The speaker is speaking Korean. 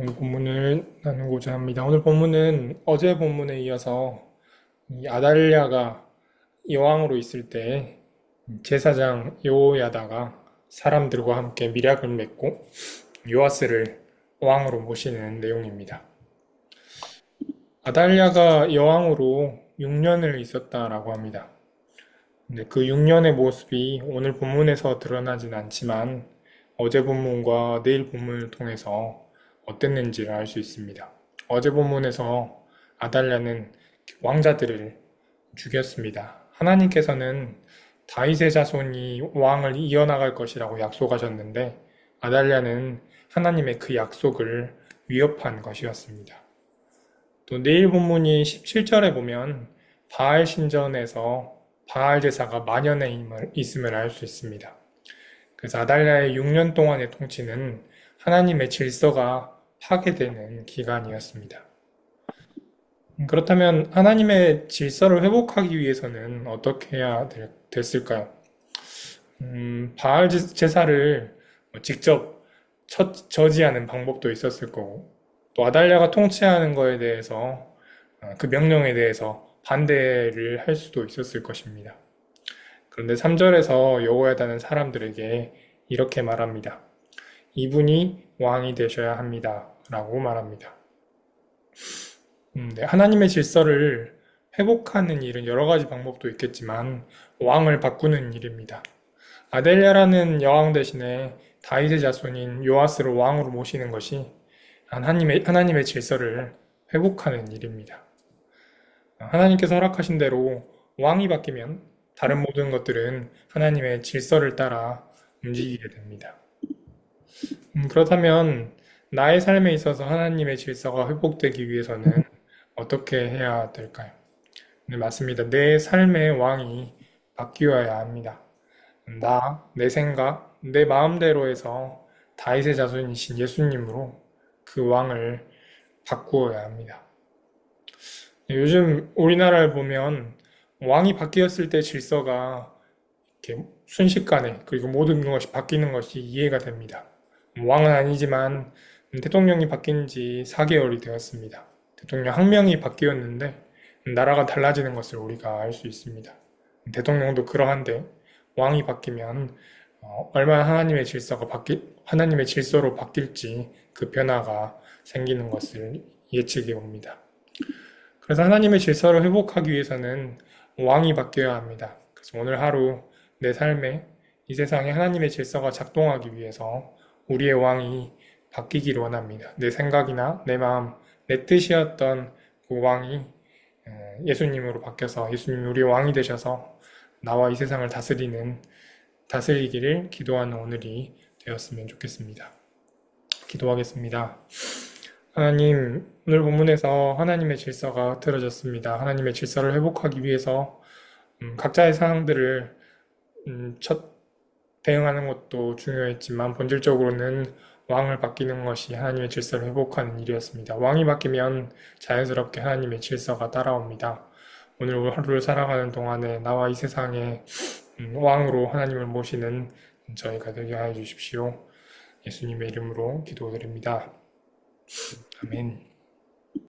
오늘 본문을 나누고자 합니다. 오늘 본문은 어제 본문에 이어서 이 아달랴가 여왕으로 있을 때 제사장 여호야다가 사람들과 함께 밀약을 맺고 요아스를 왕으로 모시는 내용입니다. 아달랴가 여왕으로 6년을 있었다라고 합니다. 근데 그 6년의 모습이 오늘 본문에서 드러나진 않지만 어제 본문과 내일 본문을 통해서 어땠는지를 알 수 있습니다. 어제 본문에서 아달랴는 왕자들을 죽였습니다. 하나님께서는 다윗의 자손이 왕을 이어나갈 것이라고 약속하셨는데 아달랴는 하나님의 그 약속을 위협한 것이었습니다. 또 내일 본문이 17절에 보면 바알 신전에서 바알 제사가 만연해 있음을 알 수 있습니다. 그래서 아달랴의 6년 동안의 통치는 하나님의 질서가 파괴되는 기간이었습니다. 그렇다면 하나님의 질서를 회복하기 위해서는 어떻게 해야 됐을까요? 바알 제사를 직접 저지하는 방법도 있었을 거고, 또 아달랴가 통치하는 거에 대해서 그 명령에 대해서 반대를 할 수도 있었을 것입니다. 그런데 3절에서 여호야다는 사람들에게 이렇게 말합니다. 이분이 왕이 되셔야 합니다. 라고 말합니다. 네, 하나님의 질서를 회복하는 일은 여러 가지 방법도 있겠지만 왕을 바꾸는 일입니다. 아델랴라는 여왕 대신에 다윗의 자손인 요아스를 왕으로 모시는 것이 하나님의 질서를 회복하는 일입니다. 하나님께서 허락하신 대로 왕이 바뀌면 다른 모든 것들은 하나님의 질서를 따라 움직이게 됩니다. 그렇다면 나의 삶에 있어서 하나님의 질서가 회복되기 위해서는 어떻게 해야 될까요? 네, 맞습니다. 내 삶의 왕이 바뀌어야 합니다. 내 생각, 내 마음대로 해서 다윗의 자손이신 예수님으로 그 왕을 바꾸어야 합니다. 요즘 우리나라를 보면 왕이 바뀌었을 때 질서가 이렇게 순식간에 그리고 모든 것이 바뀌는 것이 이해가 됩니다. 왕은 아니지만 대통령이 바뀐 지 4개월이 되었습니다. 대통령 한 명이 바뀌었는데 나라가 달라지는 것을 우리가 알 수 있습니다. 대통령도 그러한데 왕이 바뀌면 얼마나 하나님의 질서로 바뀔지 그 변화가 생기는 것을 예측해 봅니다. 그래서 하나님의 질서를 회복하기 위해서는 왕이 바뀌어야 합니다. 그래서 오늘 하루 내 삶에 이 세상에 하나님의 질서가 작동하기 위해서 우리의 왕이 바뀌기를 원합니다. 내 생각이나 내 마음, 내 뜻이었던 그 왕이 예수님으로 바뀌어서 예수님이 우리의 왕이 되셔서 나와 이 세상을 다스리기를 기도하는 오늘이 되었으면 좋겠습니다. 기도하겠습니다. 하나님, 오늘 본문에서 하나님의 질서가 흐트러졌습니다. 하나님의 질서를 회복하기 위해서 각자의 상황들을 대응하는 것도 중요했지만 본질적으로는 왕을 바뀌는 것이 하나님의 질서를 회복하는 일이었습니다. 왕이 바뀌면 자연스럽게 하나님의 질서가 따라옵니다. 오늘 하루를 살아가는 동안에 나와 이 세상에 왕으로 하나님을 모시는 저희가 되게 하여 주십시오. 예수님의 이름으로 기도드립니다. 아멘.